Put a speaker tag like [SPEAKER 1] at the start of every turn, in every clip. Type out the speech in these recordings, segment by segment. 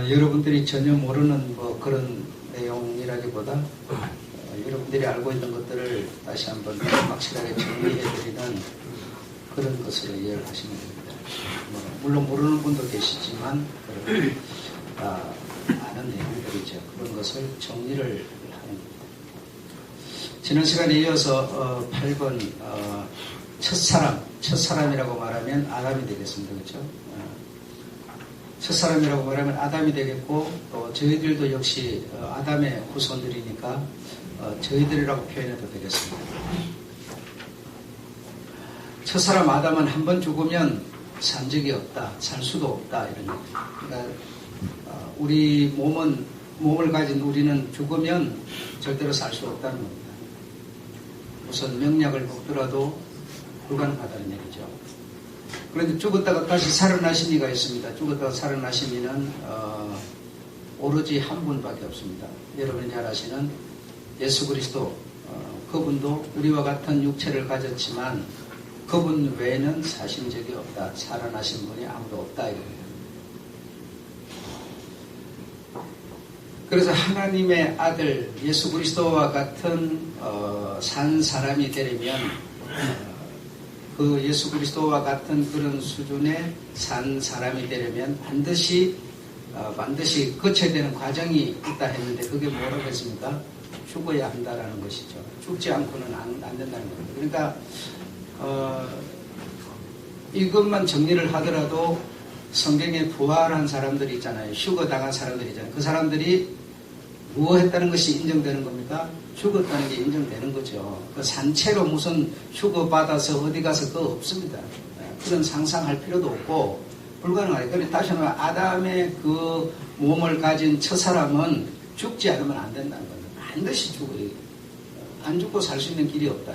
[SPEAKER 1] 여러분들이 전혀 모르는 뭐 그런 내용이라기보다 여러분들이 알고 있는 것들을 다시 한번 확실하게 정리해드리는 그런 것으로 이해를 하시면 됩니다. 물론 모르는 분도 계시지만 아는 내용들이죠. 그런 것을 정리를 하는 겁니다. 지난 시간에 이어서 8번 첫사람이라고 말하면 아담이 되겠습니다. 그렇죠? 첫사람이라고 말하면 아담이 되겠고 또 저희들도 역시 아담의 후손들이니까 저희들이라고 표현해도 되겠습니다. 첫사람 아담은 한 번 죽으면 산 적이 없다, 살 수도 없다 이런 얘기입니다. 그러니까 우리 몸을 가진 우리는 죽으면 절대로 살 수 없다는 겁니다. 우선 명약을 먹더라도 불가능하다는 얘기죠. 그런데 죽었다가 다시 살아나신 이가 있습니다. 죽었다가 살아나신 이는 오로지 한 분밖에 없습니다. 여러분이 잘 아시는 예수 그리스도, 그분도 우리와 같은 육체를 가졌지만 그분 외에는 사신 적이 없다. 살아나신 분이 아무도 없다 이거예요. 그래서 하나님의 아들 예수 그리스도와 같은 산 사람이 되려면 그 예수 그리스도와 같은 그런 수준의 산 사람이 되려면 반드시 거쳐야 되는 과정이 있다 했는데 그게 뭐라고 했습니까? 죽어야 한다라는 것이죠. 죽지 않고는 안 된다는 겁니다. 그러니까 이것만 정리를 하더라도 성경에 부활한 사람들이 있잖아요. 휴거당한 사람들이 있잖아요. 그 사람들이 무엇했다는 것이 인정되는 겁니까? 죽었다는 게 인정되는 거죠. 그 산채로 무슨 휴거받아서 어디 가서 그거 없습니다. 그런 상상할 필요도 없고 불가능하죠. 그러니까 다시 한번 아담의 그 몸을 가진 첫사람은 죽지 않으면 안 된다는 겁니다. 반드시 죽어요. 안 죽고 살 수 있는 길이 없다.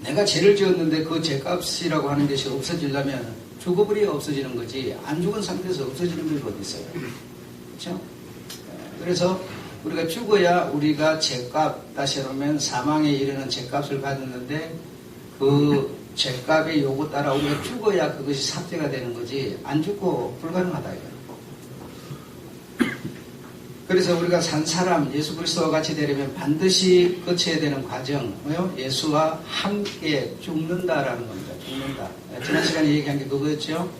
[SPEAKER 1] 내가 죄를 지었는데 그 죄값이라고 하는 것이 없어지려면 죽어버려야 없어지는 거지 안 죽은 상태에서 없어지는 게 어디 있어요. 그렇죠? 그래서 우리가 죽어야 우리가 죄값, 다시 말하면 사망에 이르는 죄값을 받았는데 그 죄값의 요구 따라 우리가 죽어야 그것이 삭제가 되는 거지 안 죽고 불가능하다 이거예요. 그래서 우리가 산 사람 예수 그리스도와 같이 되려면 반드시 거쳐야 되는 과정, 예수와 함께 죽는다라는 겁니다. 죽는다. 지난 시간에 얘기한 게 그거였죠.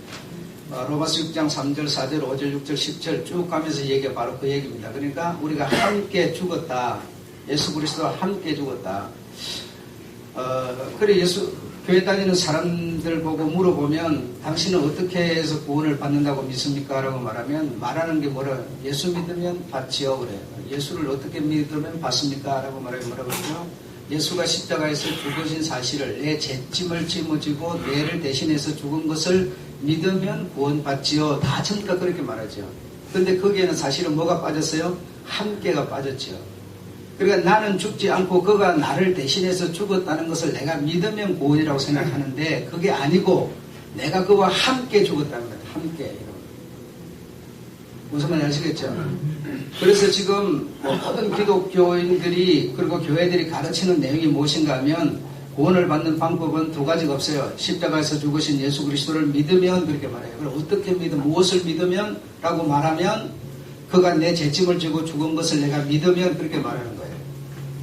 [SPEAKER 1] 로마서 6장 3절, 4절, 5절, 6절, 10절 쭉 가면서 얘기가 바로 그 얘기입니다. 그러니까 우리가 함께 죽었다. 예수 그리스도와 함께 죽었다. 그래 교회 다니는 사람들 보고 물어보면 당신은 어떻게 해서 구원을 받는다고 믿습니까? 라고 말하는 게 뭐라 예수 믿으면 받지요 그래요. 예수를 어떻게 믿으면 받습니까? 라고 말하면 뭐라고 그러죠? 예수가 십자가에서 죽으신 사실을 내 죄짐을 짊어지고 뇌를 대신해서 죽은 것을 믿으면 구원받지요. 다 전부 다 그렇게 말하죠. 그런데 거기에는 사실은 뭐가 빠졌어요? 함께가 빠졌죠. 그러니까 나는 죽지 않고 그가 나를 대신해서 죽었다는 것을 내가 믿으면 구원이라고 생각하는데 그게 아니고 내가 그와 함께 죽었다는 거예요. 함께. 무슨 말인지 아시겠죠? 그래서 지금 모든 기독교인들이 그리고 교회들이 가르치는 내용이 무엇인가 하면 구원을 받는 방법은 두 가지가 없어요. 십자가에서 죽으신 예수 그리스도를 믿으면 그렇게 말해요. 그럼 어떻게 무엇을 믿으면? 라고 말하면 그가 내 죄짐을 지고 죽은 것을 내가 믿으면 그렇게 말하는 거예요.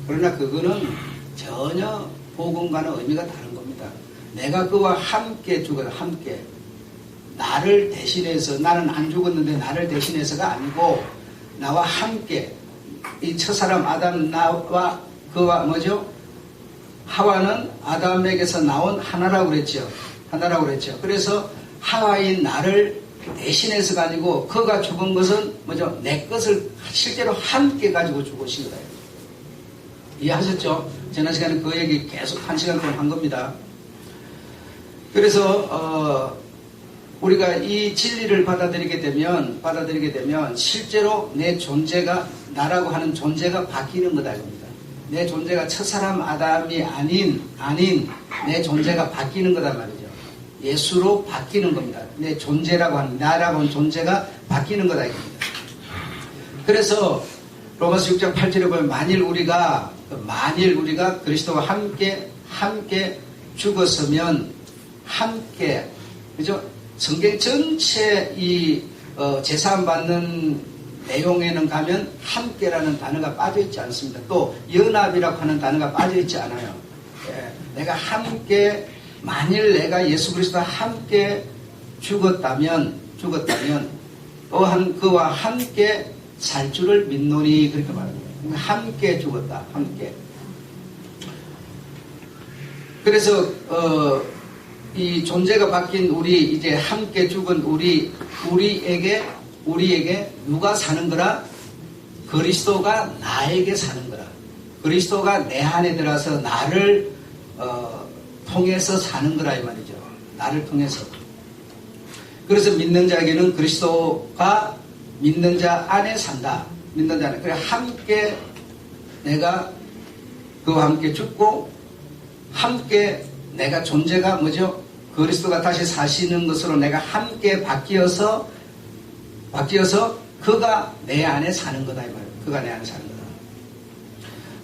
[SPEAKER 1] 그러나 그거는 전혀 복음과는 의미가 다른 겁니다. 내가 그와 함께 죽어요. 함께. 나를 대신해서 나는 안 죽었는데 나를 대신해서가 아니고 나와 함께 이 첫사람 아담 나와 그와 뭐죠? 하와는 아담에게서 나온 하나라고 그랬죠. 하나라고 그랬죠. 그래서 하와인 나를 대신해서가 아니고 그가 죽은 것은 뭐죠? 내 것을 실제로 함께 가지고 죽으신 거예요. 이해하셨죠? 지난 시간에 그 얘기 계속 1시간 동안 한 겁니다. 그래서 우리가 이 진리를 받아들이게 되면 실제로 내 존재가 나라고 하는 존재가 바뀌는 거다 이겁니다. 내 존재가 첫사람 아담이 아닌 내 존재가 바뀌는 거다 말이죠. 예수로 바뀌는 겁니다. 내 존재라고 하는 나라고 하는 존재가 바뀌는 거다 이겁니다. 그래서 로마서 6장 8절에 보면 만일 우리가 그리스도와 함께 죽었으면 함께 그죠? 성경 전체 이 제사함 받는 내용에는 가면 함께라는 단어가 빠져있지 않습니다. 또 연합이라고 하는 단어가 빠져있지 않아요. 내가 함께, 만일 내가 예수 그리스도와 함께 죽었다면 또한 그와 함께 살 줄을 믿노니, 그렇게 말합니다. 함께 죽었다. 함께. 그래서 이 존재가 바뀐 우리, 이제 함께 죽은 우리에게 누가 사는 거라? 그리스도가 나에게 사는 거라. 그리스도가 내 안에 들어서 나를 통해서 사는 거라 이 말이죠. 나를 통해서. 그래서 믿는 자에게는 그리스도가 믿는 자 안에 산다. 믿는 자 안에. 그래 함께 내가 그와 함께 죽고 함께 내가 존재가 뭐죠? 그리스도가 다시 사시는 것으로 내가 함께 바뀌어서 그가 내 안에 사는 거다 이 말이에요. 그가 내 안에 사는 거다.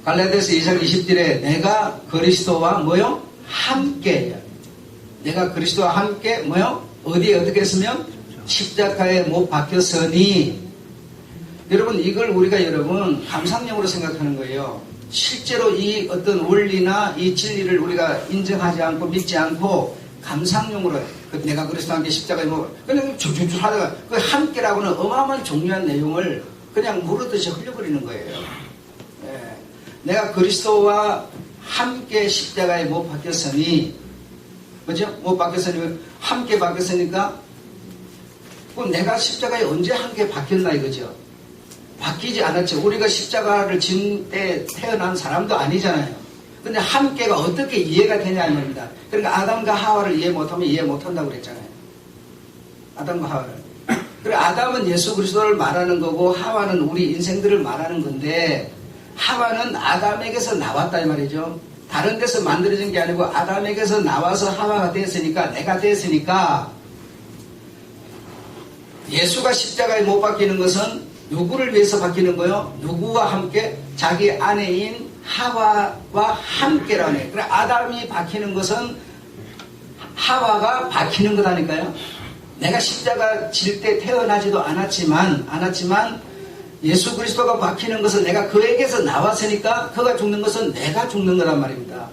[SPEAKER 1] 갈라디아서 2장 20절에 내가 그리스도와 뭐요? 함께. 내가 그리스도와 함께 뭐요? 어디에 어떻게 했으면 십자가에 못 박혔으니. 여러분 이걸 우리가 여러분 감상용으로 생각하는 거예요. 실제로 이 어떤 원리나 이 진리를 우리가 인정하지 않고 믿지 않고 감상용으로 내가 그리스도와 함께 십자가에 뭐 그냥 쭉쭉쭉 하다가 그 함께라고는 어마어마한 중요한 내용을 그냥 무르듯이 흘려버리는 거예요. 내가 그리스도와 함께 십자가에 못 박혔으니, 그죠? 못 박혔으니, 함께 박혔으니까, 내가 십자가에 언제 함께 박혔나 이거죠? 바뀌지 않았죠. 우리가 십자가를 진 때 태어난 사람도 아니잖아요. 근데 함께가 어떻게 이해가 되냐 이 말입니다. 그러니까 아담과 하와를 이해 못하면 이해 못한다고 그랬잖아요. 아담과 하와를. 그리고 아담은 예수 그리스도를 말하는 거고 하와는 우리 인생들을 말하는 건데, 하와는 아담에게서 나왔다 이 말이죠. 다른 데서 만들어진 게 아니고 아담에게서 나와서 하와가 됐으니까, 내가 됐으니까, 예수가 십자가에 못 박히는 것은 누구를 위해서 박히는 거요? 누구와 함께? 자기 아내인 하와와 함께라네. 그래 아담이 박히는 것은 하와가 박히는 거다니까요. 내가 십자가 질 때 태어나지도 않았지만 예수 그리스도가 박히는 것은 내가 그에게서 나왔으니까 그가 죽는 것은 내가 죽는 거란 말입니다.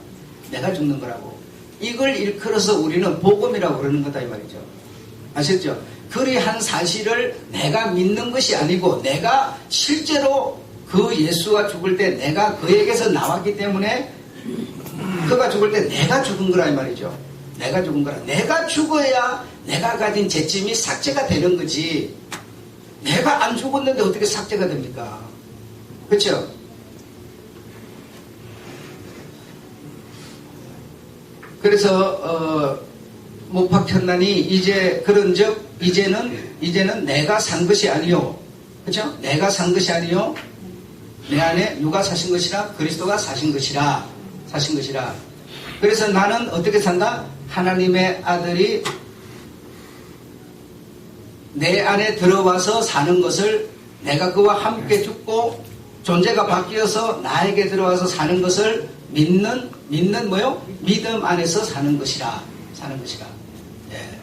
[SPEAKER 1] 내가 죽는 거라고. 이걸 일컬어서 우리는 복음이라고 그러는 거다 이 말이죠. 아셨죠? 그리한 사실을 내가 믿는 것이 아니고 내가 실제로 그 예수가 죽을 때 내가 그에게서 나왔기 때문에 그가 죽을 때 내가 죽은 거라 이 말이죠. 내가 죽은 거라. 내가 죽어야 내가 가진 죄짐이 삭제가 되는 거지. 내가 안 죽었는데 어떻게 삭제가 됩니까? 그렇죠? 그래서 못 박혔나니 이제 그런즉 이제는 내가 산 것이 아니요. 그렇죠? 내가 산 것이 아니요. 내 안에 누가 사신 것이라? 그리스도가 사신 것이라. 그래서 나는 어떻게 산다? 하나님의 아들이 내 안에 들어와서 사는 것을, 내가 그와 함께 죽고 존재가 바뀌어서 나에게 들어와서 사는 것을 믿는 뭐요? 믿음 안에서 사는 것이라. 예.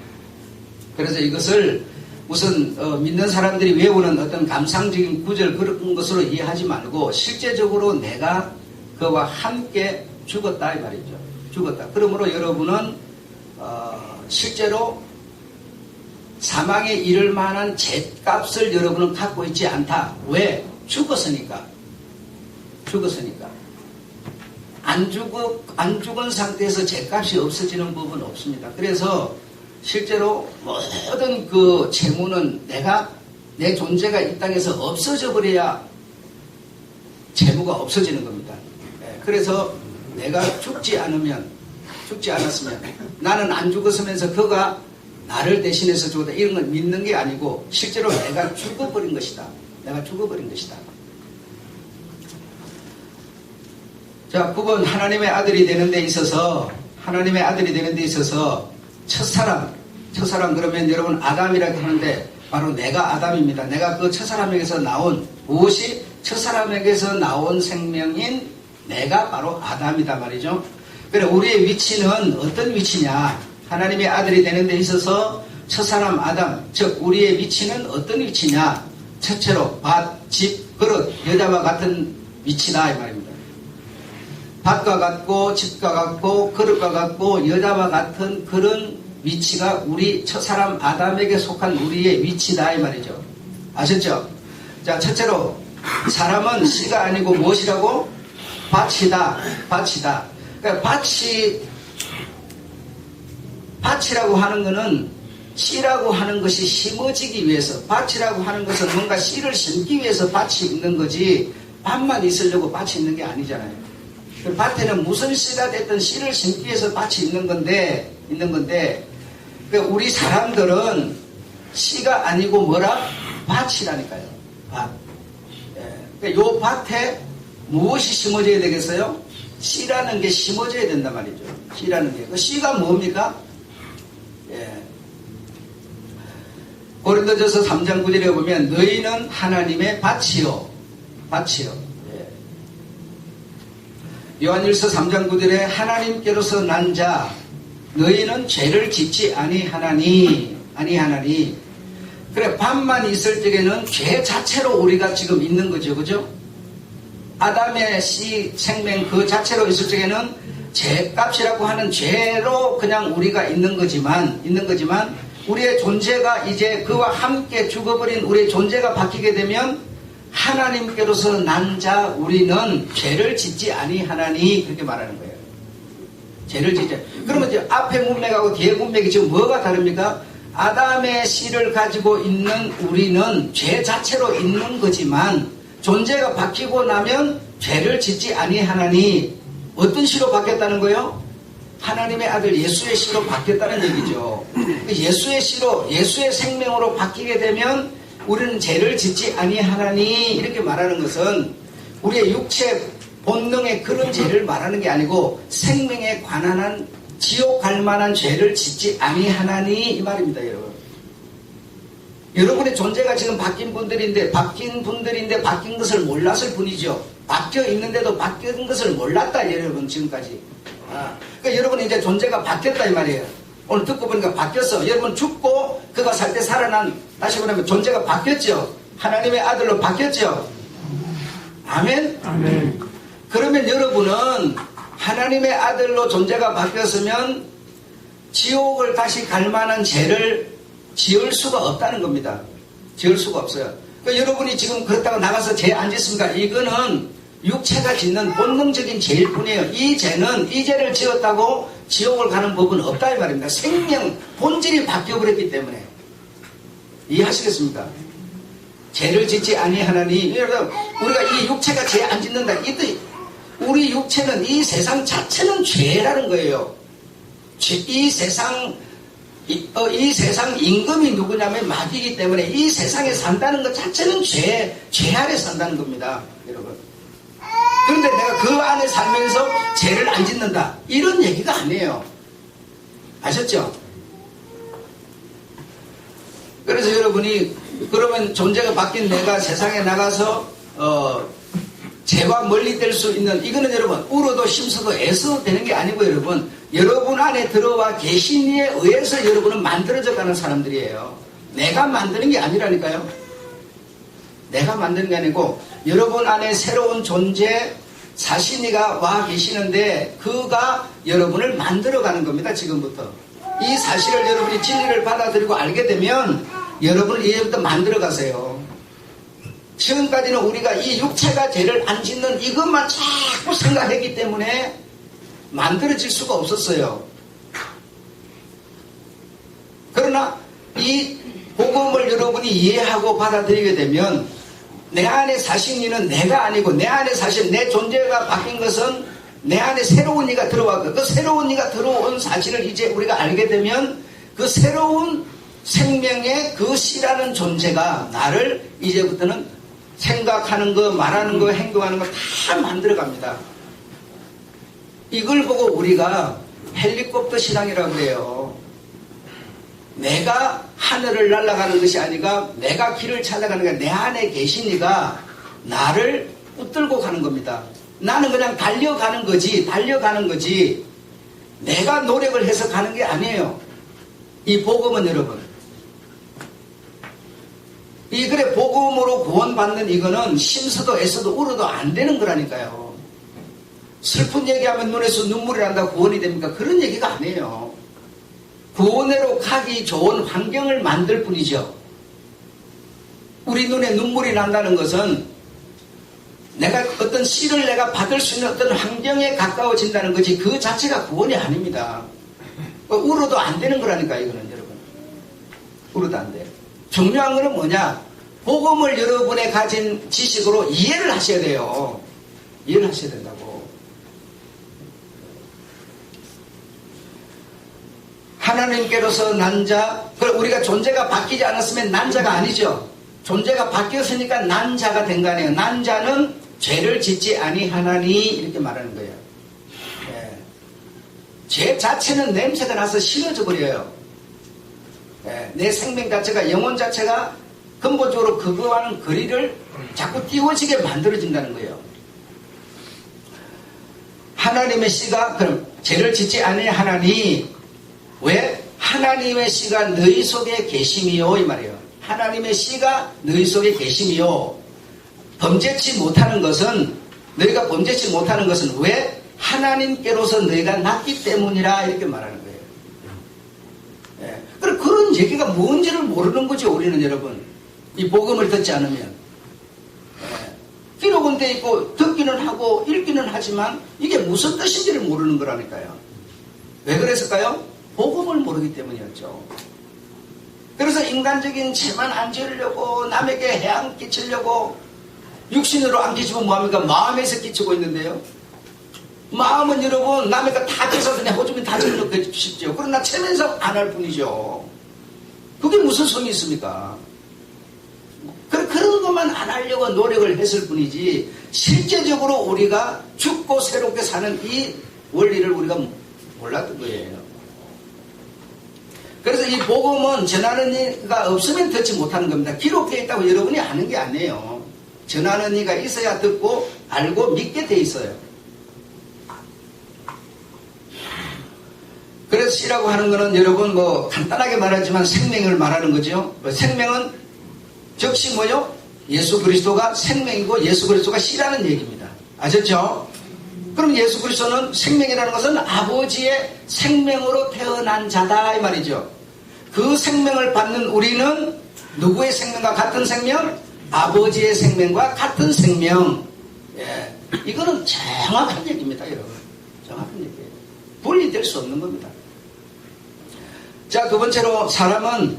[SPEAKER 1] 그래서 이것을 무슨 믿는 사람들이 외우는 어떤 감상적인 구절 그런 것으로 이해하지 말고 실제적으로 내가 그와 함께 죽었다 이 말이죠. 죽었다. 그러므로 여러분은 실제로 사망에 이를 만한 죗값을 여러분은 갖고 있지 않다. 왜? 죽었으니까. 안 죽은 상태에서 죗값이 없어지는 법은 없습니다. 그래서 실제로 모든 그 재물은 내 존재가 이 땅에서 없어져 버려야 재물가 없어지는 겁니다. 그래서 내가 죽지 않았으면 나는 안 죽었으면서 그가 나를 대신해서 죽었다 이런 걸 믿는 게 아니고 실제로 내가 죽어버린 것이다. 자, 9번 하나님의 아들이 되는 데 있어서 첫사람 그러면 여러분 아담이라고 하는데 바로 내가 아담입니다. 내가 그 첫사람에게서 나온 무엇이 첫사람에게서 나온 생명인 내가 바로 아담이다 말이죠. 그래 우리의 위치는 어떤 위치냐? 하나님의 아들이 되는 데 있어서 첫사람 아담, 즉 우리의 위치는 어떤 위치냐? 첫째로 밭, 집, 그릇, 여자와 같은 위치다 이 말입니다. 밭과 같고 집과 같고 그릇과 같고 여자와 같은 그런 위치가 우리 첫사람 아담에게 속한 우리의 위치다 이 말이죠. 아셨죠? 자, 첫째로 사람은 씨가 아니고 무엇이라고? 밭이다. 밭이다. 그러니까 밭이라고 하는 것은 씨라고 하는 것이 심어지기 위해서, 밭이라고 하는 것은 뭔가 씨를 심기 위해서 밭이 있는 거지 밭만 있으려고 밭이 있는 게 아니잖아요. 그 밭에는 무슨 씨가 됐든 씨를 심기 위해서 밭이 있는 건데 그러니까 우리 사람들은 씨가 아니고 뭐라? 밭이라니까요. 밭. 그러니까 요 밭에 무엇이 심어져야 되겠어요? 씨라는 게 심어져야 된단 말이죠. 씨라는 게. 그 씨가 뭡니까? 고린도전서 3장 9절에 보면 너희는 하나님의 밭이요. 요한일서 3장 9절에 하나님께로서 난 자 너희는 죄를 짓지 아니하나니. 그래, 밭만 있을 적에는 죄 자체로 우리가 지금 있는 거죠. 그죠? 아담의 씨 생명 그 자체로 있을 적에는 죄값이라고 하는 죄로 그냥 우리가 있는 거지만 우리의 존재가 이제 그와 함께 죽어버린 우리의 존재가 바뀌게 되면 하나님께로서 난 자 우리는 죄를 짓지 아니하나니 그렇게 말하는 거예요. 죄를 짓지. 그러면 이제 앞에 문맥하고 뒤에 문맥이 지금 뭐가 다릅니까? 아담의 씨를 가지고 있는 우리는 죄 자체로 있는 거지만 존재가 바뀌고 나면 죄를 짓지 아니하나니 어떤 씨로 바뀌었다는 거예요? 하나님의 아들 예수의 씨로 바뀌었다는 얘기죠. 예수의 씨로, 예수의 생명으로 바뀌게 되면 우리는 죄를 짓지 아니하나니 이렇게 말하는 것은 우리의 육체 본능의 그런 죄를 말하는 게 아니고 생명에 관한 지옥 갈 만한 죄를 짓지 아니하나니 이 말입니다, 여러분. 여러분의 존재가 지금 바뀐 분들인데 바뀐 것을 몰랐을 뿐이죠. 바뀌어 있는데도 바뀐 것을 몰랐다, 여러분, 지금까지. 그러니까 여러분 이제 존재가 바뀌었다 이 말이에요. 오늘 듣고 보니까 바뀌었어. 여러분 죽고 그가 살 때 살아난, 다시 말하면 존재가 바뀌었죠. 하나님의 아들로 바뀌었죠. 아멘?
[SPEAKER 2] 아멘.
[SPEAKER 1] 그러면 여러분은 하나님의 아들로 존재가 바뀌었으면 지옥을 다시 갈 만한 죄를 지을 수가 없다는 겁니다. 지을 수가 없어요. 그러니까 여러분이 지금 그렇다고 나가서 죄 안 짓습니까? 이거는 육체가 짓는 본능적인 죄일 뿐이에요. 이 죄를 지었다고 지옥을 가는 법은 없다 이 말입니다. 생명 본질이 바뀌어버렸기 때문에. 이해하시겠습니까? 죄를 짓지 아니하나니. 우리가 이 육체가 죄 안 짓는다. 우리 육체는 이 세상 자체는 죄라는 거예요. 이 세상 임금이 누구냐면 마귀이기 때문에 이 세상에 산다는 것 자체는 죄 아래 산다는 겁니다, 여러분. 그런데 내가 그 안에 살면서 죄를 안 짓는다, 이런 얘기가 아니에요. 아셨죠? 그래서 여러분이 그러면 존재가 바뀐 내가 세상에 나가서 죄와 멀리 될 수 있는, 이거는 여러분 울어도 심서도 애써도 되는 게 아니고 여러분 안에 들어와 계신 이에 의해서 여러분은 만들어져 가는 사람들이에요. 내가 만드는 게 아니라니까요. 내가 만드는 게 아니고 여러분 안에 새로운 존재 사신이가 와 계시는데 그가 여러분을 만들어 가는 겁니다. 지금부터 이 사실을 여러분이 진리를 받아들이고 알게 되면 여러분을 이제부터 만들어 가세요. 지금까지는 우리가 이 육체가 죄를 안 짓는 이것만 자꾸 생각했기 때문에 만들어질 수가 없었어요. 그러나 이 복음을 여러분이 이해하고 받아들이게 되면 내 안에 사신 이는 내가 아니고 내 안에 사신 내 존재가 바뀐 것은 내 안에 새로운 이가 들어왔고 그 새로운 이가 들어온 사실을 이제 우리가 알게 되면 그 새로운 생명의 그 씨라는 존재가 나를 이제부터는 생각하는 거, 말하는 거, 행동하는 거 다 만들어 갑니다. 이걸 보고 우리가 헬리콥터 신앙이라고 해요. 내가 하늘을 날아가는 것이 아니라 내가 길을 찾아가는 게 내 안에 계신 이가 나를 붙들고 가는 겁니다. 나는 그냥 달려가는 거지 내가 노력을 해서 가는 게 아니에요. 이 복음은 여러분 그래 복음으로 구원받는 이거는 심서도 애써도 울어도 안 되는 거라니까요. 슬픈 얘기하면 눈에서 눈물이 난다고 구원이 됩니까? 그런 얘기가 아니에요. 구원으로 가기 좋은 환경을 만들 뿐이죠. 우리 눈에 눈물이 난다는 것은 내가 어떤 씨를 내가 받을 수 있는 어떤 환경에 가까워진다는 거지 그 자체가 구원이 아닙니다. 울어도 안 되는 거라니까 이거는 여러분. 울어도 안 돼. 중요한 거는 뭐냐? 복음을 여러분의 가진 지식으로 이해를 하셔야 돼요. 이해를 하셔야 된다고. 하나님께로서 난 자, 우리가 존재가 바뀌지 않았으면 난 자가 아니죠. 존재가 바뀌었으니까 난 자가 된 거 아니에요. 난 자는 죄를 짓지 아니하나니 이렇게 말하는 거예요. 예. 죄 자체는 냄새가 나서 싫어져 버려요. 예. 내 생명 자체가 영혼 자체가 근본적으로 그거와는 거리를 자꾸 띄워지게 만들어진다는 거예요. 하나님의 씨가 그럼 죄를 짓지 아니하나니 왜? 하나님의 씨가 너희 속에 계심이요 이 말이에요. 하나님의 씨가 너희 속에 계심이요. 범죄치 못하는 것은 너희가 범죄치 못하는 것은 왜? 하나님께로서 너희가 났기 때문이라 이렇게 말하는 거예요. 예. 그런 얘기가 뭔지를 모르는 거죠 우리는 여러분. 이 복음을 듣지 않으면. 예. 기록은 돼 있고 듣기는 하고 읽기는 하지만 이게 무슨 뜻인지를 모르는 거라니까요. 왜 그랬을까요? 복음을 모르기 때문이었죠. 그래서 인간적인 죄만 안 지으려고 남에게 해안 끼치려고 육신으로 안 끼치면 뭐합니까? 마음에서 끼치고 있는데요. 마음은 여러분 남에게 다 뺏어서 그냥 호주민 다 집어넣고 싶죠. 그러나 체면상 안 할 뿐이죠. 그게 무슨 소용이 있습니까? 그런 것만 안 하려고 노력을 했을 뿐이지 실제적으로 우리가 죽고 새롭게 사는 이 원리를 우리가 몰랐던 거예요. 그래서 이 복음은 전하는 이가 없으면 듣지 못하는 겁니다. 기록되어 있다고 여러분이 아는 게 아니에요. 전하는 이가 있어야 듣고 알고 믿게 돼 있어요. 그래서 씨라고 하는 거는 여러분 뭐 간단하게 말하지만 생명을 말하는 거죠. 생명은 즉시 뭐요? 예수 그리스도가 생명이고 예수 그리스도가 씨라는 얘기입니다. 아셨죠? 그럼 예수 그리스도는 생명이라는 것은 아버지의 생명으로 태어난 자다 이 말이죠. 그 생명을 받는 우리는 누구의 생명과 같은 생명? 아버지의 생명과 같은 생명. 예. 이거는 정확한 얘기입니다 여러분. 정확한 얘기예요. 분리될 수 없는 겁니다. 자, 두 번째로 사람은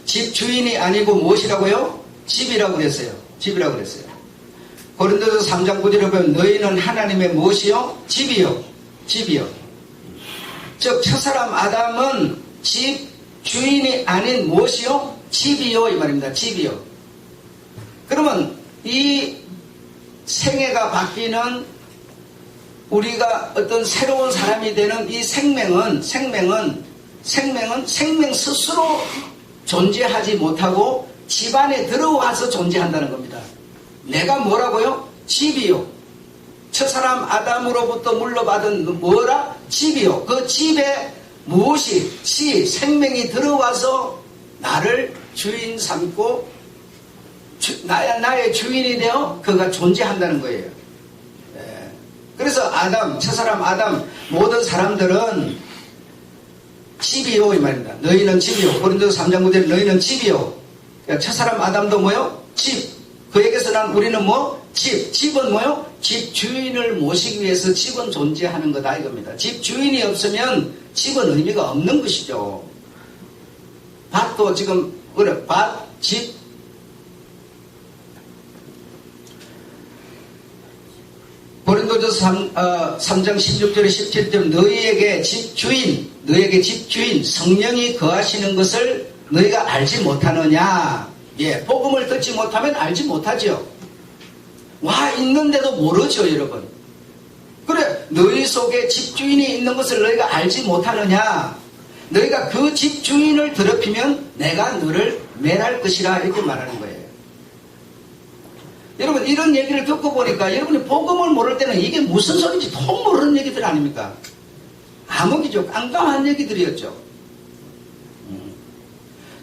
[SPEAKER 1] 집 주인이 아니고 무엇이라고요? 집이라고 그랬어요. 집이라고 그랬어요. 고린도서 3장 9절에 보면 너희는 하나님의 무엇이요? 집이요. 집이요. 즉 첫사람 아담은 집 주인이 아닌 무엇이요? 집이요 이 말입니다. 집이요. 그러면 이 생애가 바뀌는 우리가 어떤 새로운 사람이 되는 이 생명은 생명 스스로 존재하지 못하고 집 안에 들어와서 존재한다는 겁니다. 내가 뭐라고요? 집이요. 첫사람 아담으로부터 물려받은 뭐라? 집이요. 그 집에 무엇이 생명이 들어와서 나를 주인 삼고 나의 주인이 되어 그가 존재한다는 거예요. 네. 그래서 첫사람 아담 모든 사람들은 집이요 이 말입니다. 너희는 집이요. 고린도서 3장 9절에 너희는 집이요. 그러니까 첫사람 아담도 뭐요? 집. 그에게서 난 우리는 뭐? 집. 집은 뭐요? 집 주인을 모시기 위해서 집은 존재하는 거다 이겁니다. 집 주인이 없으면 집은 의미가 없는 것이죠. 밭도 지금 그래 밭, 집. 고린도전서 3장 16절에 17절 너희에게 집주인 성령이 거하시는 것을 너희가 알지 못하느냐. 예, 복음을 듣지 못하면 알지 못하죠. 와 있는데도 모르죠 여러분. 그래 너희 속에 집주인이 있는 것을 너희가 알지 못하느냐. 너희가 그 집주인을 더럽히면 내가 너를 멸할 것이라 이렇게 말하는 거예요. 여러분 이런 얘기를 듣고 보니까 여러분이 복음을 모를 때는 이게 무슨 소리인지 통 모르는 얘기들 아닙니까? 암흑이죠. 깜깜한 얘기들이었죠.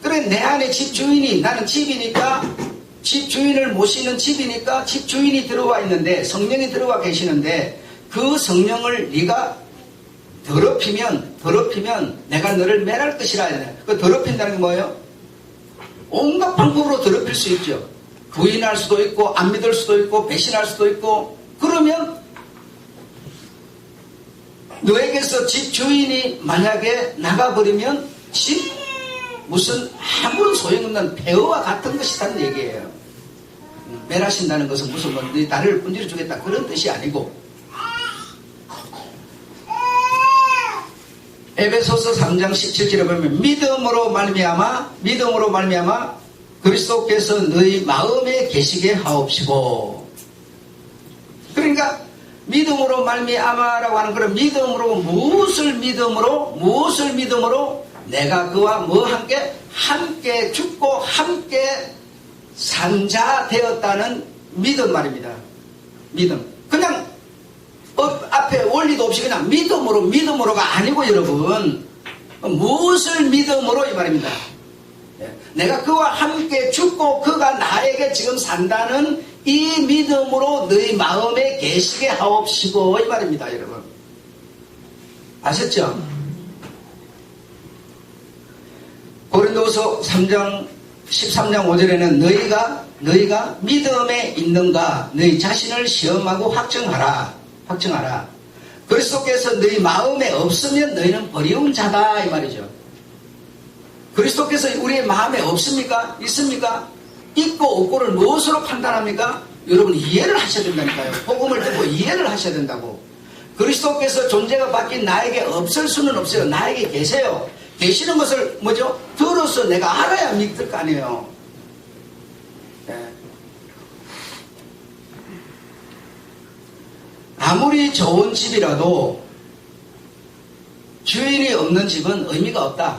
[SPEAKER 1] 그래 내 안에 집주인이 나는 집이니까 집주인을 모시는 집이니까 집주인이 들어와 있는데 성령이 들어와 계시는데 그 성령을 네가 더럽히면 내가 너를 멸할 것이라. 그 더럽힌다는 게 뭐예요? 온갖 방법으로 더럽힐 수 있죠. 부인할 수도 있고 안 믿을 수도 있고 배신할 수도 있고. 그러면 너에게서 집주인이 만약에 나가버리면 집 무슨 아무런 소용없는 폐허와 같은 것이라는 얘기예요. 멸하신다는 것은 무슨 뭐 네 나를 분질러 주겠다 그런 뜻이 아니고, 에베소서 3장 17절에 보면 믿음으로 말미암아 그리스도께서 너희 마음에 계시게 하옵시고. 그러니까 믿음으로 말미암아라고 하는 그런 믿음으로 무엇을 믿음으로 내가 그와 뭐 함께 죽고 함께 산자 되었다는 믿음 말입니다. 믿음. 그냥 앞에 원리도 없이 그냥 믿음으로가 아니고 여러분, 무엇을 믿음으로 이 말입니다. 내가 그와 함께 죽고 그가 나에게 지금 산다는 이 믿음으로 너희 마음에 계시게 하옵시고 이 말입니다. 여러분 아셨죠? 고린도서 3장 13장 5절에는 너희가 믿음에 있는가 너희 자신을 시험하고 확증하라. 그리스도께서 너희 마음에 없으면 너희는 버리운 자다 이 말이죠. 그리스도께서 우리의 마음에 없습니까? 있습니까? 있고 없고를 무엇으로 판단합니까? 여러분 이해를 하셔야 된다니까요. 복음을 듣고 이해를 하셔야 된다고. 그리스도께서 존재가 바뀐 나에게 없을 수는 없어요. 나에게 계세요. 계시는 것을 뭐죠? 들어서 내가 알아야 믿을 거 아니에요. 네. 아무리 좋은 집이라도 주인이 없는 집은 의미가 없다.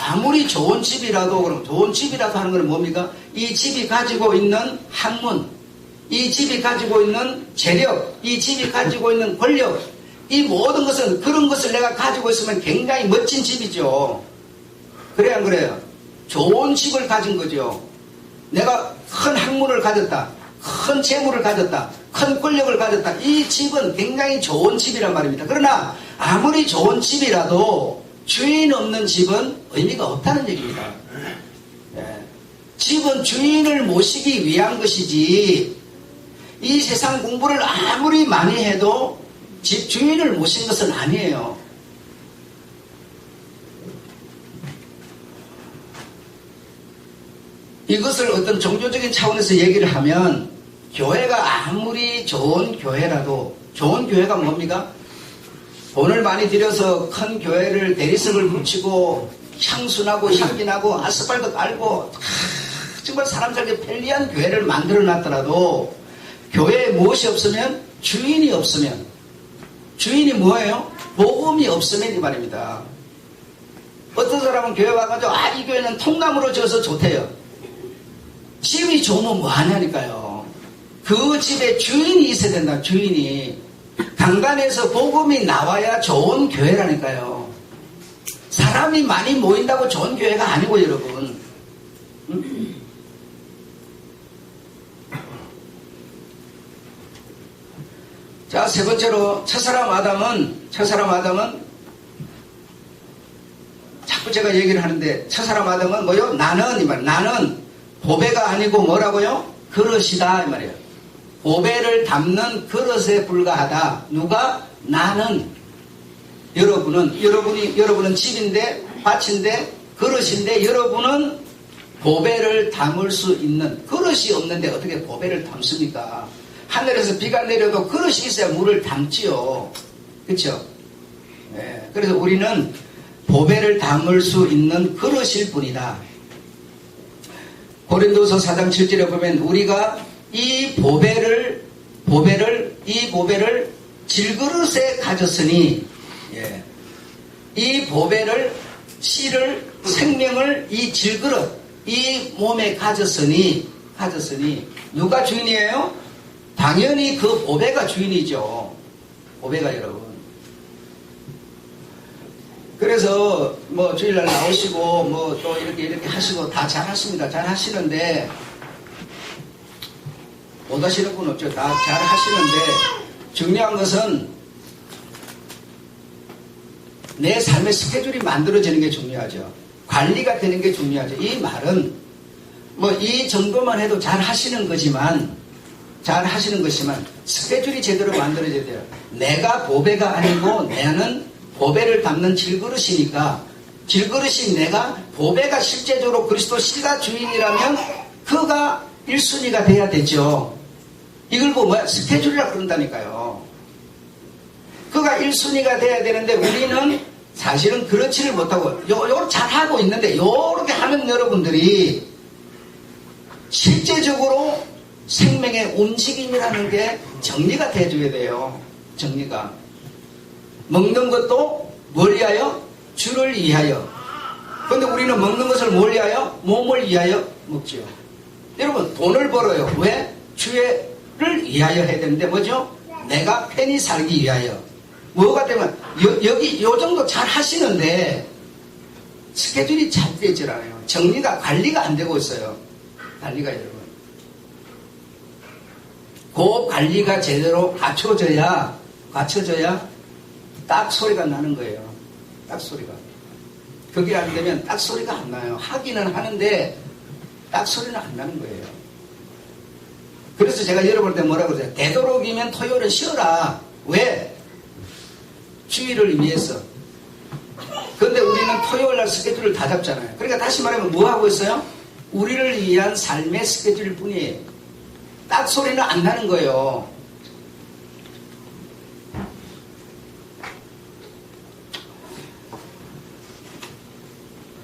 [SPEAKER 1] 아무리 좋은 집이라도, 그럼 좋은 집이라도 하는 건 뭡니까? 이 집이 가지고 있는 학문, 이 집이 가지고 있는 재력, 이 집이 가지고 있는 권력, 이 모든 것은 그런 것을 내가 가지고 있으면 굉장히 멋진 집이죠. 그래야 안 그래요? 좋은 집을 가진 거죠. 내가 큰 학문을 가졌다, 큰 재물을 가졌다, 큰 권력을 가졌다. 이 집은 굉장히 좋은 집이란 말입니다. 그러나 아무리 좋은 집이라도 주인 없는 집은 의미가 없다는 얘기입니다. 집은 주인을 모시기 위한 것이지, 이 세상 공부를 아무리 많이 해도 집 주인을 모신 것은 아니에요. 이것을 어떤 종교적인 차원에서 얘기를 하면, 교회가 아무리 좋은 교회라도, 좋은 교회가 뭡니까? 돈을 많이 들여서 큰 교회를 대리석을 붙이고 향수나고 향기나고 아스팔트 깔고 정말 사람 살기 편리한 교회를 만들어 놨더라도 교회에 무엇이 없으면, 주인이 없으면, 주인이 뭐예요? 복음이 없으면 이 말입니다. 어떤 사람은 교회 와가지고 이 교회는 통나무로 지어서 좋대요. 집이 좋으면 뭐하냐니까요. 그 집에 주인이 있어야 된다. 주인이. 강단에서 복음이 나와야 좋은 교회라니까요. 사람이 많이 모인다고 좋은 교회가 아니고 여러분. 자, 세 번째로 첫사람 아담은 자꾸 제가 얘기를 하는데, 첫사람 아담은 뭐요? 나는 이 말. 나는 보배가 아니고 뭐라고요? 그릇이다 이 말이에요. 보배를 담는 그릇에 불과하다. 누가? 나는. 여러분은 집인데, 밭인데, 그릇인데, 여러분은 보배를 담을 수 있는, 그릇이 없는데 어떻게 보배를 담습니까? 하늘에서 비가 내려도 그릇이 있어야 물을 담지요. 그렇죠? 네. 그래서 우리는 보배를 담을 수 있는 그릇일 뿐이다. 고린도서 4장 7절에 보면 우리가 이 보배를 질그릇에 가졌으니, 이 보배를, 씨를, 생명을 이 질그릇, 이 몸에 가졌으니 누가 주인이에요? 당연히 그 보배가 주인이죠. 보배가 여러분. 그래서 뭐 주일날 나오시고 뭐 또 이렇게 하시고 다 잘하십니다. 잘 하시는데 못 하시는 분 없죠. 다 잘 하시는데 중요한 것은 내 삶의 스케줄이 만들어지는 게 중요하죠. 관리가 되는 게 중요하죠. 이 말은 뭐 이 정도만 해도 잘 하시는 거지만 스케줄이 제대로 만들어져야 돼요. 내가 보배가 아니고 나는 보배를 담는 질그릇이니까 질그릇인 내가 보배가 실제적으로 그리스도 씨가 주인이라면 그가 1순위가 돼야 되죠. 이걸 보고 뭐야? 스케줄이라 그런다니까요. 그가 1순위가 돼야 되는데 우리는 사실은 그렇지를 못하고 요걸 잘하고 있는데 요렇게 하는 여러분들이 실제적으로 생명의 움직임이라는 게 정리가 돼줘야 돼요. 정리가. 먹는 것도 뭘 위하여? 주를 위하여. 그런데 우리는 먹는 것을 뭘 위하여? 몸을 위하여 먹죠. 여러분 돈을 벌어요. 왜? 주를 위하여 해야 되는데 뭐죠? 내가 편히 살기 위하여. 뭐가 되면 여기 요 정도 잘 하시는데 스케줄이 잘 되질 않아요. 정리가 관리가 안 되고 있어요. 관리가 여러분. 그 관리가 제대로 갖춰져야 딱 소리가 나는 거예요. 딱 소리가. 그게 안 되면 딱 소리가 안 나요. 하기는 하는데 딱 소리는 안 나는 거예요. 그래서 제가 여러분한테 뭐라고 그러세요? 되도록이면 토요일은 쉬어라. 왜? 주의를 위해서. 그런데 우리는 토요일 날 스케줄을 다 잡잖아요. 그러니까 다시 말하면 뭐 하고 있어요? 우리를 위한 삶의 스케줄 뿐이에요. 딱 소리는 안 나는 거예요.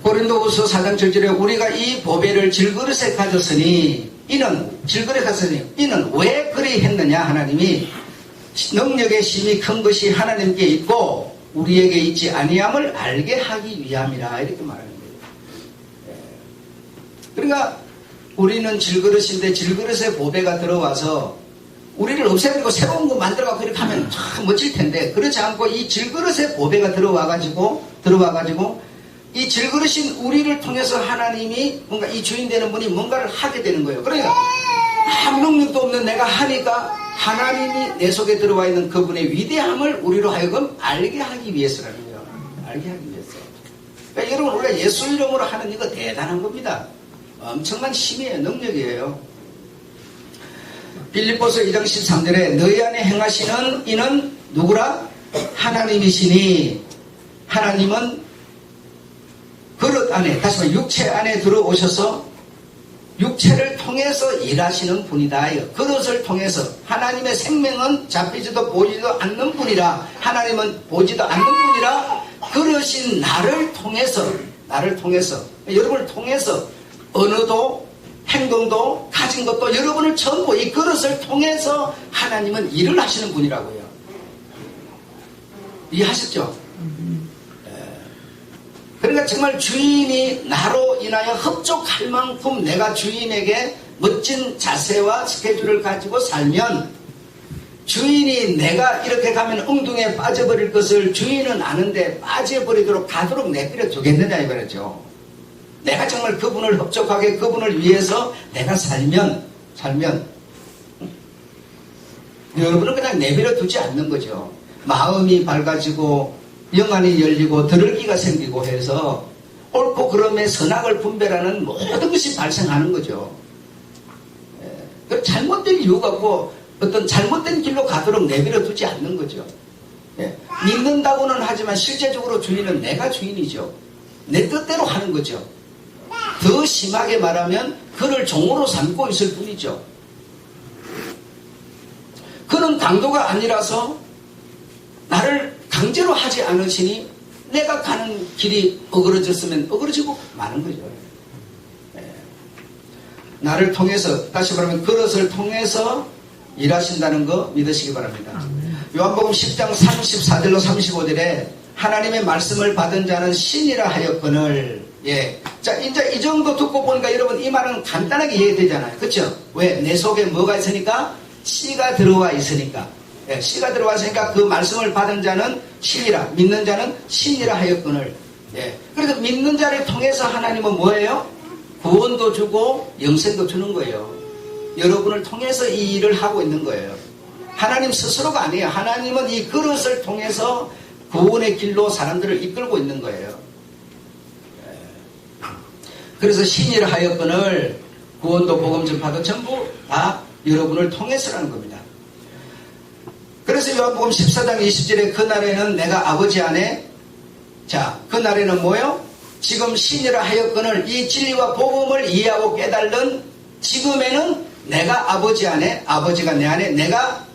[SPEAKER 1] 고린도후서 4장 7절에 우리가 이 보배를 질그릇에 가졌으니 이는 왜 그리 했느냐? 하나님이 능력의 힘이 큰 것이 하나님께 있고 우리에게 있지 아니함을 알게 하기 위함이라 이렇게 말하는 거예요. 그러니까 우리는 질그릇인데 질그릇에 보배가 들어와서 우리를 없애버리고 새로운 거 만들어갖고 이렇게 하면 참 멋질 텐데 그렇지 않고 이 질그릇에 보배가 들어와가지고 이 질그릇인 우리를 통해서 하나님이 뭔가 이 주인 되는 분이 뭔가를 하게 되는 거예요. 그러니까 아무 능력도 없는 내가 하니까 하나님이 내 속에 들어와 있는 그분의 위대함을 우리로 하여금 알게 하기 위해서라는 거예요. 알게 하기 위해서. 그러니까 여러분 우리가 예수 이름으로 하는 이거 대단한 겁니다. 엄청난 힘이에요. 능력이에요. 빌립보서 2장 13절에 너희 안에 행하시는 이는 누구라? 하나님이시니 하나님은 그릇 안에 다시 말해 육체 안에 들어오셔서 육체를 통해서 일하시는 분이다. 그릇을 통해서 하나님의 생명은 잡히지도 보지도 않는 분이라 하나님은 보지도 않는 분이라 그릇인 나를 통해서 여러분을 통해서 언어도 행동도 가진 것도 여러분을 전부 이 그릇을 통해서 하나님은 일을 하시는 분이라고요. 이해하셨죠? 그러니까 정말 주인이 나로 인하여 흡족할 만큼 내가 주인에게 멋진 자세와 스케줄을 가지고 살면 주인이 내가 이렇게 가면 엉뚱에 빠져버릴 것을 주인은 아는데 빠져버리도록 가도록 내버려 두겠느냐 이거죠. 내가 정말 그분을 흡족하게 그분을 위해서 내가 살면 여러분은 그냥 내버려 두지 않는 거죠. 마음이 밝아지고 영안이 열리고 들을 기가 생기고 해서 옳고 그름의 선악을 분별하는 모든 것이 발생하는 거죠. 잘못된 이유가 없고 어떤 잘못된 길로 가도록 내버려 두지 않는 거죠. 믿는다고는 하지만 실제적으로 주인은 내가 주인이죠. 내 뜻대로 하는 거죠. 더 심하게 말하면 그를 종으로 삼고 있을 뿐이죠. 그는 강도가 아니라서 나를 강제로 하지 않으시니 내가 가는 길이 어그러졌으면 어그러지고 마는 거죠. 나를 통해서 다시 말하면 그릇을 통해서 일하신다는 거 믿으시기 바랍니다. 요한복음 10장 34절로 35절에 하나님의 말씀을 받은 자는 신이라 하였거늘 자 이제 이 정도 듣고 보니까 여러분 이 말은 간단하게 이해되잖아요. 그렇죠? 왜? 내 속에 뭐가 있으니까 씨가 들어와 있으니까 예, 씨가 들어왔으니까 그 말씀을 받은 자는 신이라, 믿는 자는 신이라 하였거늘. 예, 그래서 믿는 자를 통해서 하나님은 뭐예요? 구원도 주고 영생도 주는 거예요. 여러분을 통해서 이 일을 하고 있는 거예요. 하나님 스스로가 아니에요. 하나님은 이 그릇을 통해서 구원의 길로 사람들을 이끌고 있는 거예요. 그래서 신이라 하였거늘 구원도 복음 전파도 전부 다 여러분을 통해서라는 겁니다. 그래서 요한복음 14장 20절에 그날에는 내가 아버지 안에, 자, 그날에는 뭐요? 지금 신이라 하였거늘 이 진리와 복음을 이해하고 깨달는 지금에는 내가 아버지 안에, 아버지가 내 안에, 내가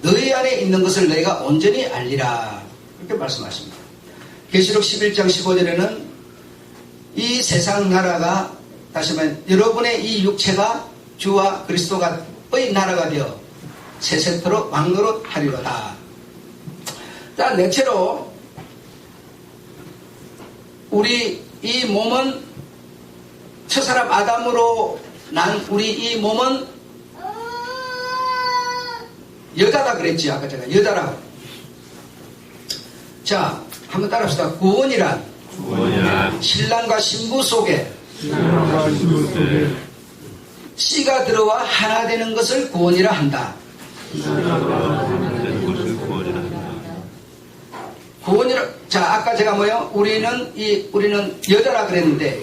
[SPEAKER 1] 너희 안에 있는 것을 너희가 온전히 알리라. 그렇게 말씀하십니다. 계시록 11장 15절에는 이 세상 나라가, 다시 말하면 여러분의 이 육체가 주와 그리스도가의 나라가 되어 세세토록 왕노릇 하리로다. 자, 넷째로 우리 이 몸은 첫사람 아담으로 난 우리 이 몸은 여자다 그랬지. 아까 제가 여자라고. 자, 한번 따라합시다. 구원이란 신랑과 신부 속에 씨가 들어와 하나 되는 것을 구원이라 한다. 구원이라. 자, 아까 제가 뭐요? 우리는 여자라 그랬는데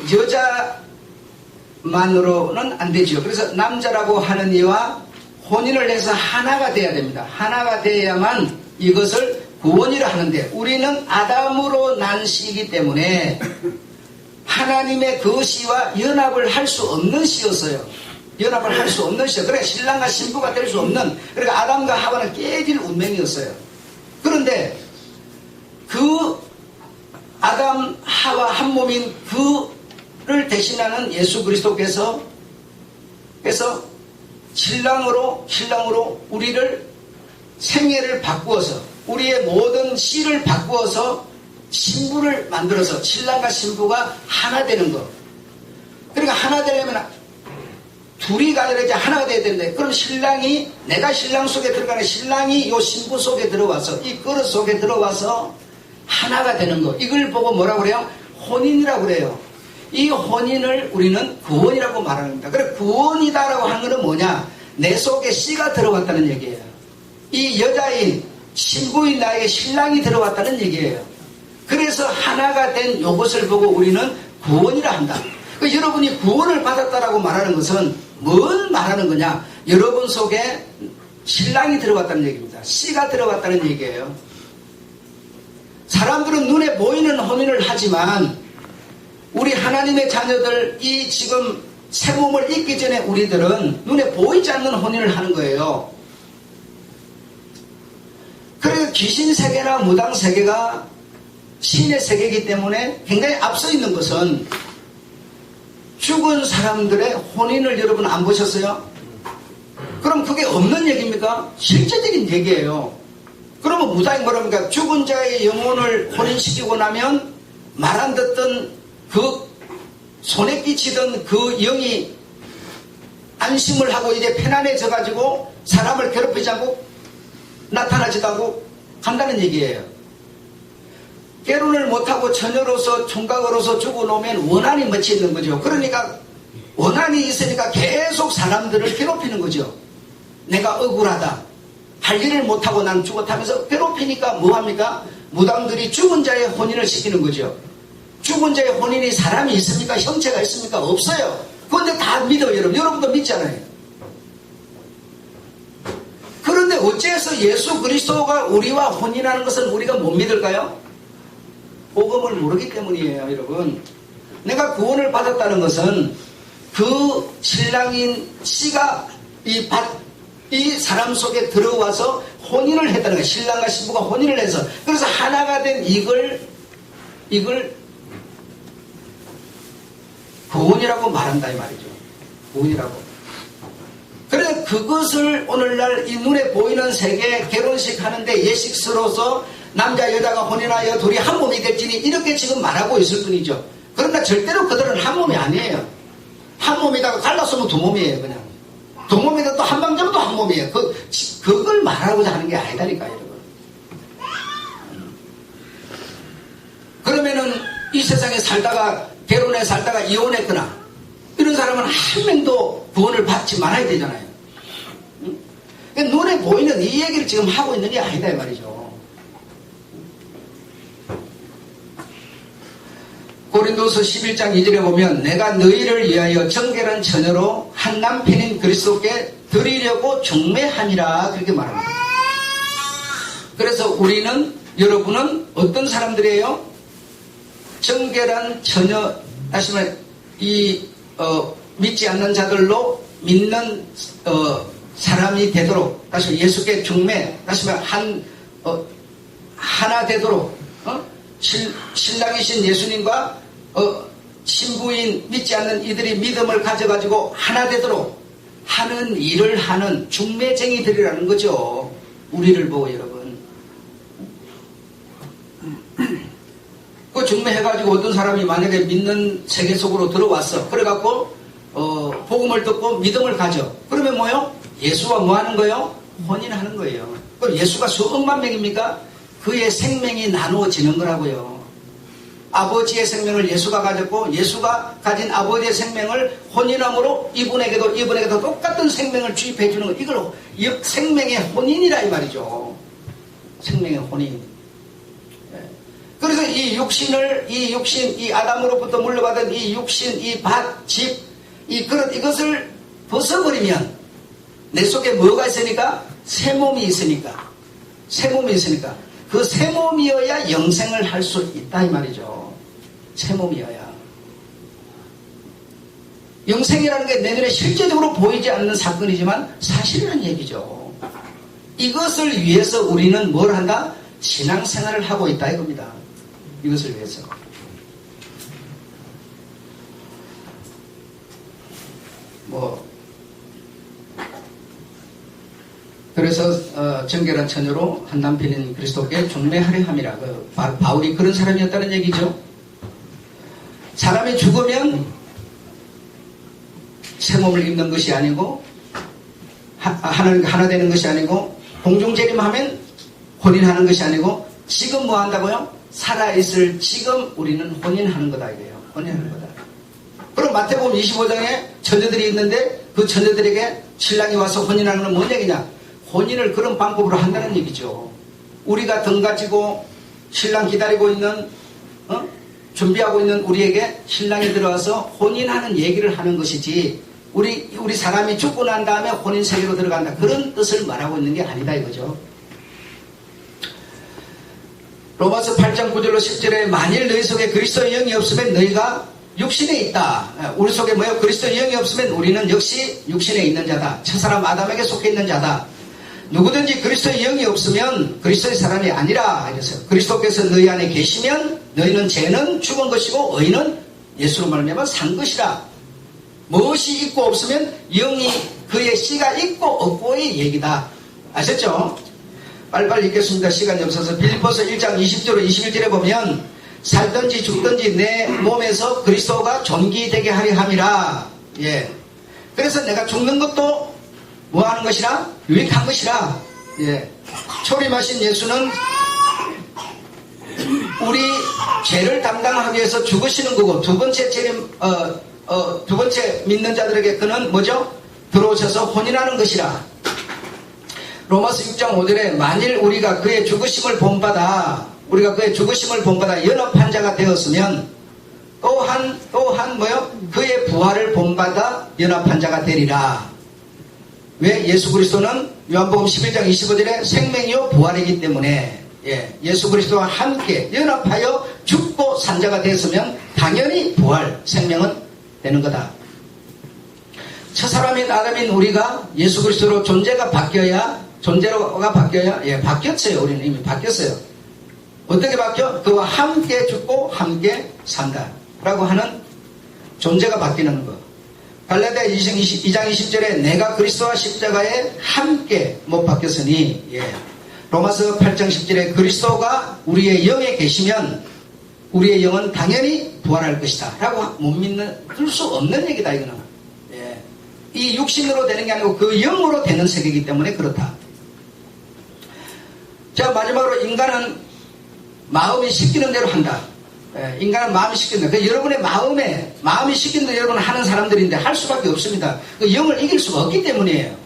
[SPEAKER 1] 여자만으로는 안 되죠. 그래서 남자라고 하는 이와 혼인을 해서 하나가 돼야 됩니다. 하나가 돼야만 이것을 구원이라 하는데 우리는 아담으로 난 씨이기 때문에 하나님의 그 씨와 연합을 할 수 없는 씨였어요. 연합을 할 수 없는 씨였어요. 그래 신랑과 신부가 될 수 없는, 그러니까 아담과 하와는 깨질 운명이었어요. 그런데 그 아담 하와 한 몸인 그를 대신하는 예수 그리스도께서 신랑으로 우리를 생애를 바꾸어서 우리의 모든 씨를 바꾸어서 신부를 만들어서 신랑과 신부가 하나 되는 것. 그러니까 하나 되려면 둘이 아니라 이제 하나가 돼야 되는데, 그럼 신랑이, 내가 신랑 속에 들어가는 신랑이 요 신부 속에 들어와서 이 그릇 속에 들어와서 하나가 되는 것. 이걸 보고 뭐라고 그래요? 혼인이라고 그래요. 이 혼인을 우리는 구원이라고 말합니다. 그래 구원이다라고 하는 것은 뭐냐? 내 속에 씨가 들어왔다는 얘기예요. 이 여자인 신부인 나에게 신랑이 들어왔다는 얘기예요. 그래서 하나가 된 이것을 보고 우리는 구원이라 한다. 그 여러분이 구원을 받았다라고 말하는 것은 뭘 말하는 거냐? 여러분 속에 신랑이 들어왔다는 얘기입니다. 씨가 들어왔다는 얘기예요. 사람들은 눈에 보이는 혼인을 하지만 우리 하나님의 자녀들, 이 지금 새 몸을 입기 전에 우리들은 눈에 보이지 않는 혼인을 하는 거예요. 그래서 귀신 세계나 무당 세계가 신의 세계이기 때문에 굉장히 앞서 있는 것은, 죽은 사람들의 혼인을 여러분 안 보셨어요? 그럼 그게 없는 얘기입니까? 실제적인 얘기예요. 그러면 무당이 뭐랍니까? 죽은 자의 영혼을 혼인시키고 나면 말 안 듣던 그 손에 끼치던 그 영이 안심을 하고 이제 편안해져 가지고 사람을 괴롭히지 않고 나타나지도 않고 간다는 얘기예요. 결혼을 못하고 처녀로서 총각으로서 죽어놓으면 원한이 맺혀 있는 거죠. 그러니까 원한이 있으니까 계속 사람들을 괴롭히는 거죠. 내가 억울하다, 할 일을 못하고 난 죽었다면서 괴롭히니까 뭐합니까? 무당들이 죽은 자의 혼인을 시키는 거죠. 죽은 자의 혼인이 사람이 있습니까? 형체가 있습니까? 없어요. 그런데 다 믿어요. 여러분도 믿잖아요. 그런데 어째서 예수 그리스도가 우리와 혼인하는 것은 우리가 못 믿을까요? 복음을 모르기 때문이에요. 여러분, 내가 구원을 받았다는 것은 그 신랑인 씨가 이 사람 속에 들어와서 혼인을 했다는 거예요. 신랑과 신부가 혼인을 해서, 그래서 하나가 된 이걸 구원이라고 말한다 이 말이죠. 구원이라고. 그래서 그것을 오늘날 이 눈에 보이는 세계 결혼식 하는데 예식서로서 남자 여자가 혼인하여 둘이 한 몸이 될지니 이렇게 지금 말하고 있을 뿐이죠. 그러나 절대로 그들은 한 몸이 아니에요. 한 몸이다가 갈랐으면 두 몸이에요. 그냥 두 몸에도 또 한 방 정도 한 몸이에요. 그걸 말하고자 하는 게 아니다니까, 여러분. 그러면은 이 세상에 살다가, 결혼해 살다가 이혼했거나, 이런 사람은 한 명도 구원을 받지 말아야 되잖아요. 그러니까 눈에 보이는 이 얘기를 지금 하고 있는 게 아니다, 이 말이죠. 고린도서 11장 2절에 보면 내가 너희를 위하여 정결한 처녀로 한 남편인 그리스도께 드리려고 중매함이라 그렇게 말합니다. 그래서 우리는, 여러분은 어떤 사람들이에요? 정결한 처녀, 다시 말해 믿지 않는 자들로 믿는 사람이 되도록, 다시 말해 예수께 중매, 다시 말해 하나 되도록, 신랑이신 예수님과 신부인 믿지 않는 이들이 믿음을 가져가지고 하나 되도록 하는 일을 하는 중매쟁이들이라는 거죠. 우리를 보고, 여러분. 그 중매해가지고 어떤 사람이 만약에 믿는 세계 속으로 들어왔어. 그래갖고 복음을 듣고 믿음을 가져. 그러면 뭐요? 예수와 뭐 하는 거예요? 혼인하는 거예요. 그럼 예수가 수억만 명입니까? 그의 생명이 나누어지는 거라고요. 아버지의 생명을 예수가 가졌고 예수가 가진 아버지의 생명을 혼인함으로 이분에게도 똑같은 생명을 주입해 주는 거. 이걸 생명의 혼인이라 이 말이죠. 생명의 혼인. 그래서 이 육신, 이 아담으로부터 물려받은 이 육신, 이 밭, 집, 이 그릇, 이것을 벗어버리면 내 속에 뭐가 있으니까? 새 몸이 있으니까. 새 몸이 있으니까. 그 새 몸이어야 영생을 할 수 있다 이 말이죠. 새 몸이어야. 영생이라는 게 내 눈에 실제적으로 보이지 않는 사건이지만 사실이라는 얘기죠. 이것을 위해서 우리는 뭘 한다? 신앙생활을 하고 있다 이겁니다. 이것을 위해서. 그래서 정결한 처녀로 한 남편인 그리스도께 중매하려 함이라. 바울이 그런 사람이었다는 얘기죠. 사람이 죽으면 새 몸을 입는 것이 아니고 하나 되는 것이 아니고 공중재림하면 혼인하는 것이 아니고 지금 뭐 한다고요? 살아있을 지금 우리는 혼인하는 거다 이거예요. 혼인하는 거다. 그럼 마태복음 25장에 처녀들이 있는데 그 처녀들에게 신랑이 와서 혼인하는 건 뭔 얘기냐? 혼인을 그런 방법으로 한다는 얘기죠. 우리가 등 가지고 신랑 기다리고 있는 준비하고 있는 우리에게 신랑이 들어와서 혼인하는 얘기를 하는 것이지 우리 사람이 죽고 난 다음에 혼인 세계로 들어간다 그런 뜻을 말하고 있는 게 아니다 이거죠. 로마서 8장 9절로 10절에 만일 너희 속에 그리스도의 영이 없으면 너희가 육신에 있다. 우리 속에 뭐예요? 그리스도의 영이 없으면 우리는 역시 육신에 있는 자다. 첫사람 아담에게 속해 있는 자다. 누구든지 그리스도의 영이 없으면 그리스도의 사람이 아니라 이랬어요. 그리스도께서 너희 안에 계시면 너희는 죄는 죽은 것이고 의는 예수로 말미암아 산 것이라. 무엇이 있고 없으면 영이 그의 씨가 있고 없고의 얘기다. 아셨죠? 빨리빨리 읽겠습니다. 시간이 없어서. 빌립보서 1장 20절로 21절에 보면 살든지 죽든지 내 몸에서 그리스도가 존귀되게 하려 함이라. 예. 그래서 내가 죽는 것도 뭐 하는 것이라? 유익한 것이라. 예. 초림하신 예수는 우리 죄를 담당하기 위해서 죽으시는 거고, 두 번째 두 번째 믿는 자들에게 그는 뭐죠? 들어오셔서 혼인하는 것이라. 로마서 6장 5절에 만일 우리가 그의 죽으심을 본받아 연합한 자가 되었으면 또한 뭐요? 그의 부활을 본받아 연합한 자가 되리라. 왜? 예수 그리스도는 요한복음 11장 25절에 생명이요 부활이기 때문에 예수 그리스도와 함께 연합하여 죽고 산 자가 되었으면 당연히 부활, 생명은 되는 거다. 첫사람인 아담인 우리가 예수 그리스도로 존재가 바뀌어야 바뀌었어요. 우리는 이미 바뀌었어요. 어떻게 바뀌어? 그와 함께 죽고 함께 산다 라고 하는 존재가 바뀌는 거. 갈라디아 2장 20절에 내가 그리스도와 십자가에 함께 못 박혔으니, 로마서 8장 10절에 그리스도가 우리의 영에 계시면 우리의 영은 당연히 부활할 것이다 라고 못 믿는, 들 수 없는 얘기다 이거는. 이 육신으로 되는 게 아니고 그 영으로 되는 세계이기 때문에 그렇다. 자, 마지막으로 인간은 마음이 시키는 대로 한다. 인간은 마음이 시키는 대로. 여러분의 마음이 시키는 대로 여러분 하는 사람들인데 할 수밖에 없습니다. 그 영을 이길 수가 없기 때문이에요.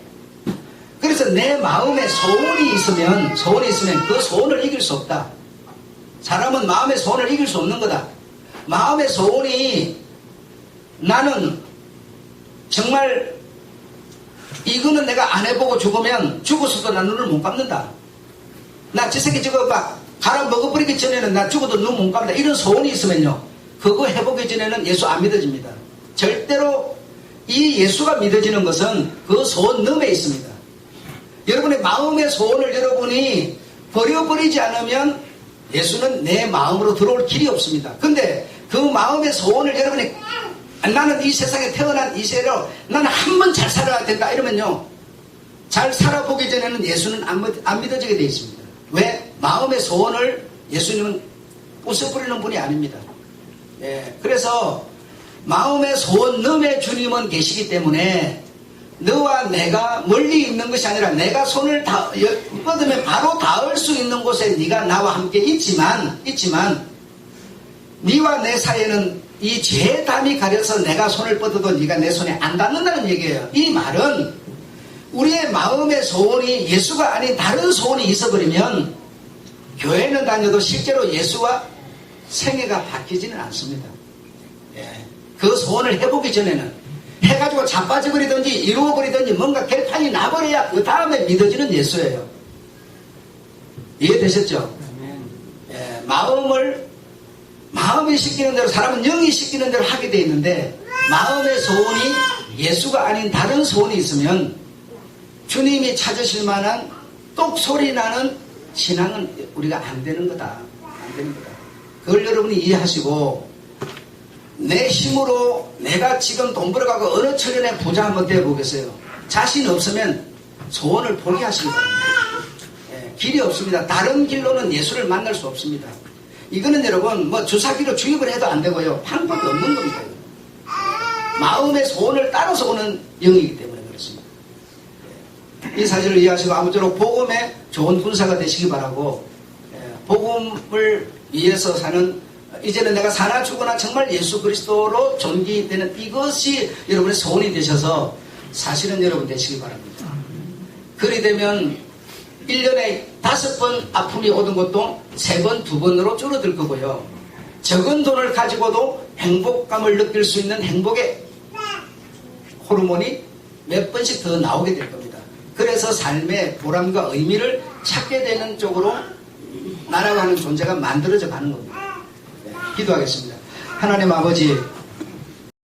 [SPEAKER 1] 그래서 내 마음에 소원이 있으면 그 소원을 이길 수 없다. 사람은 마음의 소원을 이길 수 없는 거다. 마음의 소원이 나는 정말 이거는 내가 안 해보고 죽으면 죽었어도 나 눈을 못 감는다. 나 저 새끼 저거 막 갈아 먹어버리기 전에는 나 죽어도 눈 못 감는다. 이런 소원이 있으면요. 그거 해보기 전에는 예수 안 믿어집니다. 절대로 이 예수가 믿어지는 것은 그 소원 너머에 있습니다. 여러분의 마음의 소원을 여러분이 버려버리지 않으면 예수는 내 마음으로 들어올 길이 없습니다. 근데 그 마음의 소원을 여러분이 나는 이 세상에 태어난 이세로 나는 한 번 잘 살아야 된다 이러면요. 잘 살아보기 전에는 예수는 안 믿어지게 되어 있습니다. 왜? 마음의 소원을 예수님은 부숴버리는 분이 아닙니다. 그래서 마음의 소원 너의 주님은 계시기 때문에 너와 내가 멀리 있는 것이 아니라 내가 손을 뻗으면 바로 닿을 수 있는 곳에 네가 나와 함께 있지만 네와 내 사이에는 이 죄의 담이 가려서 내가 손을 뻗어도 네가 내 손에 안 닿는다는 얘기예요. 이 말은 우리의 마음의 소원이 예수가 아닌 다른 소원이 있어버리면 교회는 다녀도 실제로 예수와 생애가 바뀌지는 않습니다. 그 소원을 해보기 전에는 해가지고 자빠져버리든지 이루어버리든지 뭔가 결판이 나버려야 그 다음에 믿어지는 예수예요. 이해되셨죠? 마음이 시키는 대로 사람은 영이 시키는 대로 하게 돼 있는데 마음의 소원이 예수가 아닌 다른 소원이 있으면 주님이 찾으실 만한 똑소리 나는 신앙은 우리가 안 되는 거다. 안 되는 거다. 그걸 여러분이 이해하시고 내 힘으로 내가 지금 돈 벌어가고 어느 천년에 부자 한번 되어보겠어요. 자신 없으면 소원을 포기하시기 바랍니다. 길이 없습니다. 다른 길로는 예수를 만날 수 없습니다. 이거는 여러분 주사기로 주입을 해도 안 되고요. 방법이 없는 겁니다. 마음의 소원을 따라서 오는 영이기 때문에 그렇습니다. 이 사실을 이해하시고 아무쪼록 복음의 좋은 군사가 되시기 바라고 복음을 위해서 사는 이제는 내가 사나 죽거나 정말 예수 그리스도로 존귀되는 이것이 여러분의 소원이 되셔서 사실은 여러분 되시기 바랍니다. 그리 되면 1년에 5번 아픔이 오던 것도 3번, 2번으로 줄어들 거고요. 적은 돈을 가지고도 행복감을 느낄 수 있는 행복의 호르몬이 몇 번씩 더 나오게 될 겁니다. 그래서 삶의 보람과 의미를 찾게 되는 쪽으로 날아가는 존재가 만들어져 가는 겁니다. 기도하겠습니다. 하나님 아버지,